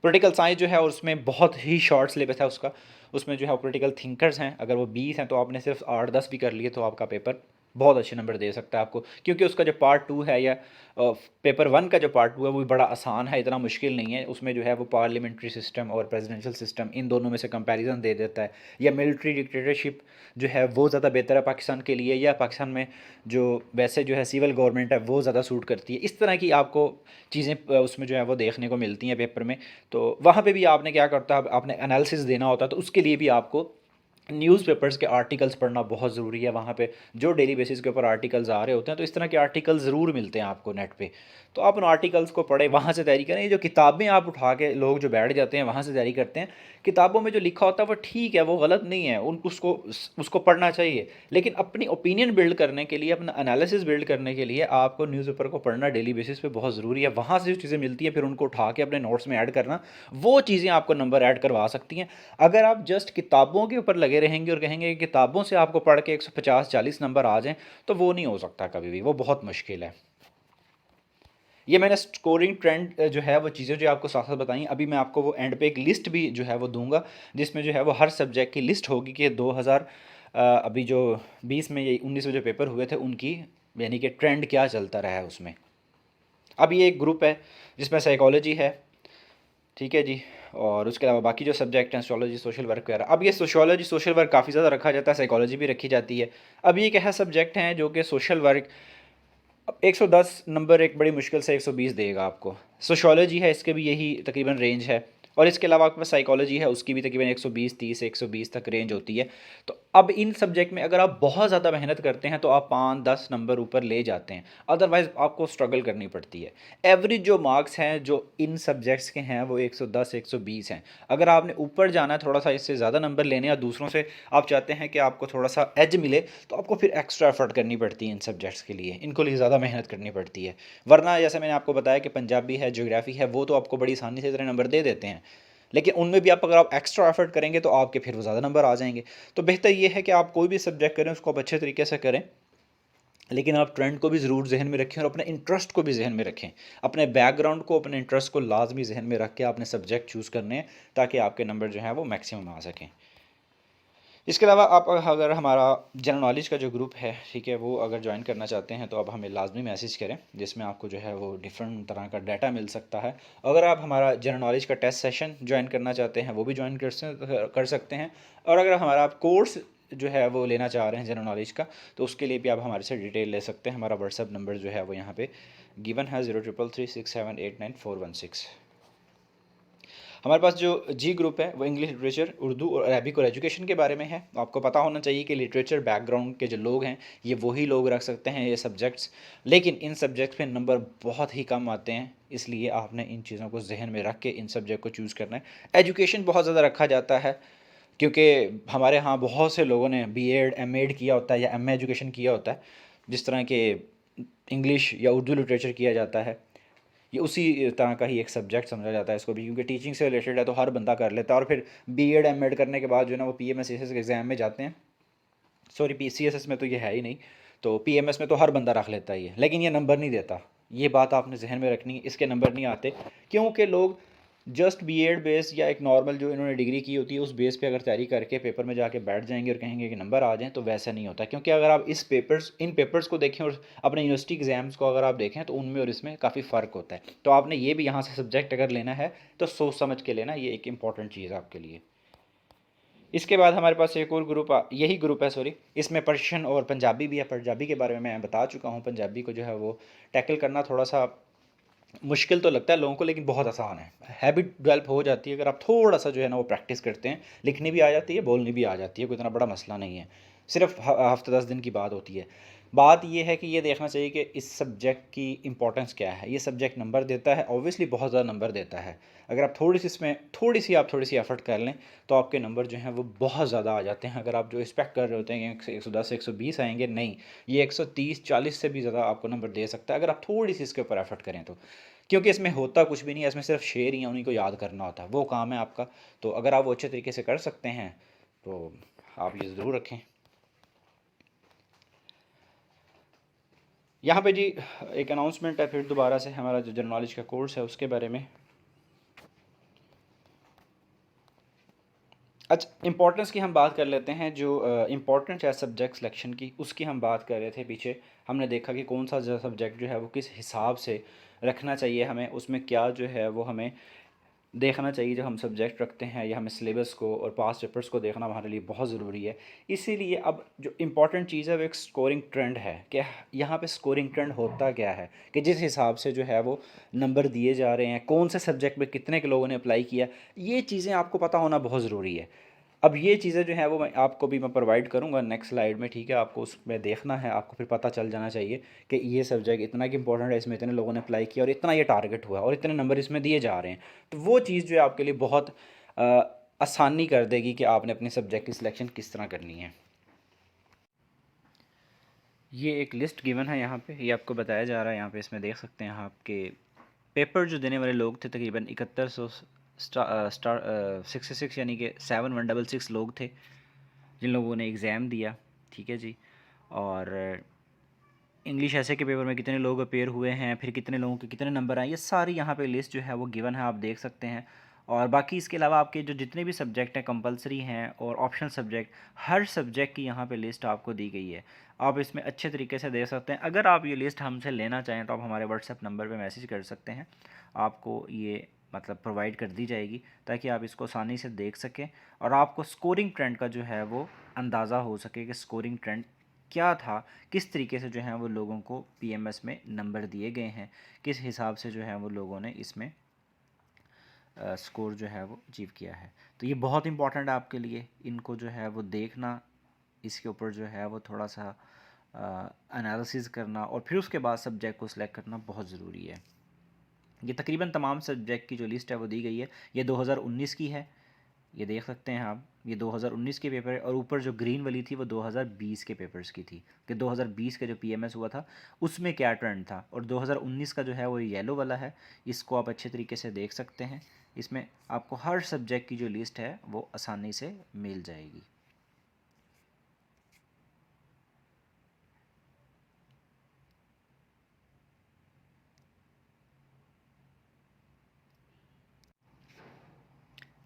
पॉलिटिकल साइंस जो है उसमें बहुत ही शॉर्ट सिलेबस है उसका। उसमें जो है पॉलिटिकल थिंकर्स हैं, अगर वो 20 हैं तो आपने सिर्फ 8-10 भी कर लिए तो आपका पेपर बहुत अच्छे नंबर दे सकता है आपको। क्योंकि उसका जो पार्ट 2 है, या पेपर 1 का जो पार्ट 2 है वो भी बड़ा आसान है, इतना मुश्किल नहीं है। उसमें जो है वो पार्लियामेंट्री सिस्टम और प्रेसिडेंशियल सिस्टम, इन दोनों में से कंपैरिजन दे देता है, या मिलिट्री डिक्टेटरशिप जो है वो ज़्यादा बेहतर है पाकिस्तान के लिए, या पाकिस्तान में जो वैसे जो है सिविल गवर्नमेंट है वो ज़्यादा सूट करती है। इस तरह की आपको चीज़ें उसमें जो है वो देखने को मिलती हैं पेपर में। तो वहाँ पे भी आपने क्या करता है, आपने एनालिसिस देना होता है, तो उसके लिए भी आपको न्यूज़पेपर्स के आर्टिकल्स पढ़ना बहुत ज़रूरी है। वहाँ पे जो डेली बेसिस के ऊपर आर्टिकल्स आ रहे होते हैं, तो इस तरह के आर्टिकल्स ज़रूर मिलते हैं आपको नेट पे। तो आप उन आर्टिकल्स को पढ़ें, वहाँ से तैयारी करें। ये जो किताबें आप उठा के लोग जो बैठ जाते हैं वहाँ से तैयारी करते हैं, किताबों में जो लिखा होता है वो ठीक है, वो गलत नहीं है, उसको पढ़ना चाहिए, लेकिन अपनी ओपिनियन बिल्ड करने के लिए, अपना एनालिसिस बिल्ड करने के लिए आपको न्यूज़पेपर को पढ़ना डेली बेसिस पे बहुत ज़रूरी है। वहाँ से जो चीज़ें मिलती हैं फिर उनको उठा के अपने नोट्स में ऐड करना, वो चीज़ें आपको नंबर ऐड करवा सकती हैं। अगर आप जस्ट किताबों के ऊपर लगे रहेंगे और कहेंगे कि किताबों से आपको पढ़ के 150-40 नंबर आ जाएँ, तो वो नहीं हो सकता कभी भी, वो बहुत मुश्किल है। ये मैंने स्कोरिंग ट्रेंड जो है वो चीज़ें जो आपको साथ साथ बताई। अभी मैं आपको वो एंड पे एक लिस्ट भी जो है वो दूंगा, जिसमें जो है वो हर सब्जेक्ट की लिस्ट होगी कि 2000 अभी जो 20 में या 19 में जो पेपर हुए थे उनकी, यानी कि ट्रेंड क्या चलता रहा है उसमें। अब ये एक ग्रुप है जिसमें साइकोलॉजी है, ठीक है जी, और उसके अलावा बाकी जो सब्जेक्ट हैं सोशियोलॉजी, सोशल वर्क वगैरह। अब ये सोशियोलॉजी, सोशल वर्क काफ़ी ज़्यादा रखा जाता है, साइकोलॉजी भी रखी जाती है। अब ये एक ऐसा सब्जेक्ट हैं जो कि सोशल वर्क अब 110 नंबर एक बड़ी मुश्किल से 120 देगा आपको। सोशियोलॉजी है, इसके भी यही तकरीबन रेंज है, और इसके अलावा आपके पास साइकोलॉजी है, उसकी भी तकरीबन 120, 30 से 120 तक रेंज होती है। तो अब इन सब्जेक्ट में अगर आप बहुत ज़्यादा मेहनत करते हैं तो आप 5-10 नंबर ऊपर ले जाते हैं, अदरवाइज़ आपको स्ट्रगल करनी पड़ती है। एवरेज जो मार्क्स हैं जो इन सब्जेक्ट्स के हैं वो 110, 120 हैं। अगर आपने ऊपर जाना है, थोड़ा सा इससे ज़्यादा नंबर लेने, या दूसरों से आप चाहते हैं कि आपको थोड़ा सा एज मिले, तो आपको फिर एक्स्ट्रा एफर्ट करनी पड़ती है इन सब्जेक्ट्स के लिए, इनको लिए ज़्यादा मेहनत करनी पड़ती है। वरना जैसे मैंने आपको बताया कि पंजाबी है, ज्योग्राफी है, वो तो आपको बड़ी आसानी से इतने नंबर दे देते हैं, लेकिन उनमें भी अगर आप एक्स्ट्रा एफर्ट करेंगे तो आपके फिर वो ज़्यादा नंबर आ जाएंगे। तो बेहतर ये है कि आप कोई भी सब्जेक्ट करें उसको आप अच्छे तरीके से करें, लेकिन आप ट्रेंड को भी ज़रूर जहन में रखें और अपने इंटरेस्ट को भी जहन में रखें। अपने बैकग्राउंड को, अपने इंटरेस्ट को लाजमी जहन में रख के आपने सब्जेक्ट चूज़ करने हैं, ताकि आपके नंबर जो हैं वो मैक्सिमम आ सकें। इसके अलावा आप अगर हमारा जनरल नॉलेज का जो ग्रुप है, ठीक है, वो अगर ज्वाइन करना चाहते हैं तो आप हमें लाजमी मैसेज करें, जिसमें आपको जो है वो डिफरेंट तरह का डाटा मिल सकता है। अगर आप हमारा जनरल नॉलेज का टेस्ट सेशन ज्वाइन करना चाहते हैं वो भी ज्वाइन कर सकते हैं। और अगर हमारा आप कोर्स जो है वो लेना चाह रहे हैं जनरल नॉलेज का, तो उसके लिए भी आप हमारे से डिटेल ले सकते हैं। हमारा व्हाट्सअप नंबर जो है वो यहाँ पे गिवन है 03336789 416। हमारे पास जो जी ग्रुप है वो इंग्लिश लिटरेचर, उर्दू और अरबिक और एजुकेशन के बारे में है। आपको पता होना चाहिए कि लिटरेचर बैकग्राउंड के जो लोग हैं ये वही लोग रख सकते हैं ये सब्जेक्ट्स, लेकिन इन सब्जेक्ट्स पे नंबर बहुत ही कम आते हैं, इसलिए आपने इन चीज़ों को जहन में रख के इन सब्जेक्ट को चूज़ करना है। एजुकेशन बहुत ज़्यादा रखा जाता है, क्योंकि हमारे यहाँ बहुत से लोगों ने बीएड, एमएड किया होता है या एमए एजुकेशन किया होता है, जिस तरह के इंग्लिश या उर्दू लिटरेचर किया जाता है, ये उसी तरह का ही एक सब्जेक्ट समझा जाता है इसको भी, क्योंकि टीचिंग से रिलेटेड है तो हर बंदा कर लेता है। और फिर बीएड एमएड करने के बाद जो है ना वो पीएमएसएसएस के एग्ज़ाम में जाते हैं, सॉरी पीसीएसएस में तो ये है ही नहीं, तो पीएमएस में तो हर बंदा रख लेता ही है, लेकिन ये नंबर नहीं देता। ये बात आपने जहन में रखनी है, इसके नंबर नहीं आते, क्योंकि लोग जस्ट बीएड बेस या एक नॉर्मल जो इन्होंने डिग्री की होती है उस बेस पे अगर तैयारी करके पेपर में जाके बैठ जाएंगे और कहेंगे कि नंबर आ जाएं, तो वैसा नहीं होता। क्योंकि अगर आप इन पेपर्स को देखें और अपने यूनिवर्सिटी एग्ज़ाम्स को अगर आप देखें तो उनमें और इसमें काफ़ी फ़र्क होता है। तो आपने ये भी यहाँ से सब्जेक्ट अगर लेना है तो सोच समझ के लेना, ये एक इंपॉर्टेंट चीज़ है आपके लिए। इसके बाद हमारे पास एक और ग्रुप यही ग्रुप है, सॉरी, इसमें पर्शियन और पंजाबी भी है। पंजाबी के बारे में मैं बता चुका हूँ, पंजाबी को जो है वो टैकल करना थोड़ा सा मुश्किल तो लगता है लोगों को, लेकिन बहुत आसान है, हैबिट डेवलप हो जाती है अगर आप थोड़ा सा जो है ना वो प्रैक्टिस करते हैं। लिखनी भी आ जाती है, बोलनी भी आ जाती है, कोई इतना बड़ा मसला नहीं है, सिर्फ हफ्ते 10 दिन की बात होती है। बात ये है कि ये देखना चाहिए कि इस सब्जेक्ट की इंपॉर्टेंस क्या है। ये सब्जेक्ट नंबर देता है, ऑब्वियसली बहुत ज़्यादा नंबर देता है। अगर आप थोड़ी सी एफर्ट कर लें तो आपके नंबर जो हैं वो बहुत ज़्यादा आ जाते हैं। अगर आप जो एक्सपेक्ट कर रहे होते हैं कि 110 120 आएंगे, नहीं, ये 130 40 से भी ज़्यादा आपको नंबर दे सकता है अगर आप थोड़ी सी इसके ऊपर एफर्ट करें तो। क्योंकि इसमें होता कुछ भी नहीं है, इसमें सिर्फ शेर ही हैं, उन्हीं को याद करना होता है, वो काम है आपका। तो अगर आप वो अच्छे तरीके से कर सकते हैं तो आप ये ज़रूर रखें। यहाँ पे जी एक अनाउंसमेंट है फिर दोबारा से, हमारा जो जनरल नॉलेज का कोर्स है उसके बारे में। अच्छा, इंपॉर्टेंस की हम बात कर लेते हैं। जो इम्पोर्टेंट है सब्जेक्ट सिलेक्शन की, उसकी हम बात कर रहे थे पीछे। हमने देखा कि कौन सा जो सब्जेक्ट जो है वो किस हिसाब से रखना चाहिए हमें, उसमें क्या जो है वो हमें देखना चाहिए। जब हम सब्जेक्ट रखते हैं या हमें सिलेबस को और पास्ट पेपर्स को देखना हमारे लिए बहुत ज़रूरी है। इसीलिए अब जो इम्पॉर्टेंट चीज़ है वो एक स्कोरिंग ट्रेंड है, कि यहाँ पे स्कोरिंग ट्रेंड होता क्या है, कि जिस हिसाब से जो है वो नंबर दिए जा रहे हैं, कौन से सब्जेक्ट में कितने के लोगों ने अप्लाई किया, ये चीज़ें आपको पता होना बहुत ज़रूरी है। अब ये चीज़ें जो है वो मैं आपको भी प्रोवाइड करूँगा नेक्स्ट स्लाइड में, ठीक है। आपको उसमें देखना है, आपको फिर पता चल जाना चाहिए कि ये सब्जेक्ट इतना कि इंपॉर्टेंट है, इसमें इतने लोगों ने अप्लाई किया और इतना ये टारगेट हुआ और इतने नंबर इसमें दिए जा रहे हैं। तो वो चीज़ जो है आपके लिए बहुत आसानी कर देगी कि आपने अपने सब्जेक्ट की सिलेक्शन किस तरह करनी है। ये एक लिस्ट गिवन है यहाँ पे, ये आपको बताया जा रहा है यहाँ पे, इसमें देख सकते हैं आपके पेपर जो देने वाले लोग थे तकरीबन 7100 66 यानी कि 7166 लोग थे जिन लोगों ने एग्ज़ाम दिया। ठीक है जी। और इंग्लिश ऐसे के पेपर में कितने लोग अपेयर हुए हैं, फिर कितने लोगों के कितने नंबर आए, ये सारी यहाँ पे लिस्ट जो है वो गिवन है, आप देख सकते हैं। और बाकी इसके अलावा आपके जो जितने भी सब्जेक्ट हैं कंपलसरी हैं और ऑप्शनल सब्जेक्ट, हर सब्जेक्ट की यहाँ पे लिस्ट आपको दी गई है। आप इसमें अच्छे तरीके से देख सकते हैं। अगर आप ये लिस्ट हमसे लेना चाहें तो आप हमारे व्हाट्सएप नंबर पर मैसेज कर सकते हैं, आपको ये मतलब प्रोवाइड कर दी जाएगी ताकि आप इसको आसानी से देख सकें और आपको स्कोरिंग ट्रेंड का जो है वो अंदाज़ा हो सके कि स्कोरिंग ट्रेंड क्या था, किस तरीके से जो है वो लोगों को पीएमएस में नंबर दिए गए हैं, किस हिसाब से जो है वो लोगों ने इसमें स्कोर जो है वो अचीव किया है। तो ये बहुत इंपॉर्टेंट है आपके लिए, इनको जो है वो देखना, इसके ऊपर जो है वो थोड़ा सा एनालिसिस करना और फिर उसके बाद सब्जेक्ट को सिलेक्ट करना बहुत ज़रूरी है। ये तकरीबन तमाम सब्जेक्ट की जो लिस्ट है वो दी गई है। ये 2019 की है, ये देख सकते हैं आप, ये 2019 के पेपर है और ऊपर जो ग्रीन वाली थी वो 2020 के पेपर्स की थी कि 2020 का जो पीएमएस हुआ था उसमें क्या ट्रेंड था, और 2019 का जो है वो येलो वाला है, इसको आप अच्छे तरीके से देख सकते हैं। इसमें आपको हर सब्जेक्ट की जो लिस्ट है वो आसानी से मिल जाएगी।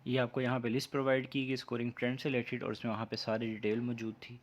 ये आपको यहाँ पे लिस्ट प्रोवाइड की गई स्कोरिंग ट्रेंड से रिलेटेड और उसमें वहाँ पे सारी डिटेल मौजूद थी।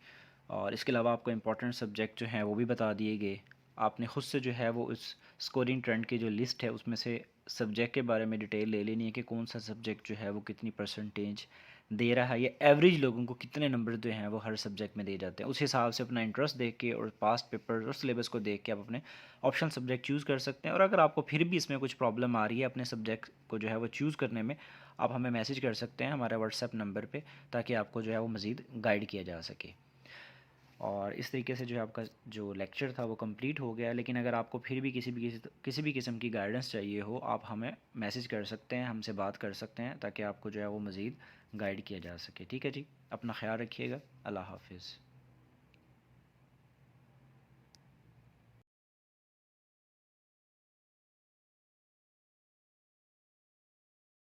और इसके अलावा आपको इंपॉर्टेंट सब्जेक्ट जो हैं वो भी बता दिए गए। आपने ख़ुद से जो है वो उस स्कोरिंग ट्रेंड की जो लिस्ट है उसमें से सब्जेक्ट के बारे में डिटेल ले लेनी है कि कौन सा सब्जेक्ट जो है वो कितनी परसेंटेज दे रहा है, या एवरेज लोगों को कितने नंबर जो हैं वो हर सब्जेक्ट में दे जाते हैं। उस हिसाब से अपना इंटरेस्ट देख के और पास्ट पेपर और सिलेबस को देख के आप अपने ऑप्शन सब्जेक्ट चूज़ कर सकते हैं। और अगर आपको फिर भी इसमें कुछ प्रॉब्लम आ रही है अपने सब्जेक्ट को जो है वो चूज़ करने में, आप हमें मैसेज कर सकते हैं हमारे व्हाट्सएप नंबर पे, ताकि आपको जो है वो मज़ीद गाइड किया जा सके। और इस तरीके से जो है आपका जो लेक्चर था वो कंप्लीट हो गया। लेकिन अगर आपको फिर भी किसी भी किस्म की गाइडेंस चाहिए हो, आप हमें मैसेज कर सकते हैं, हमसे बात कर सकते हैं, ताकि आपको जो है वो मज़ीद गाइड किया जा सके। ठीक है जी, अपना ख्याल रखिएगा। अल्लाह हाफिज़।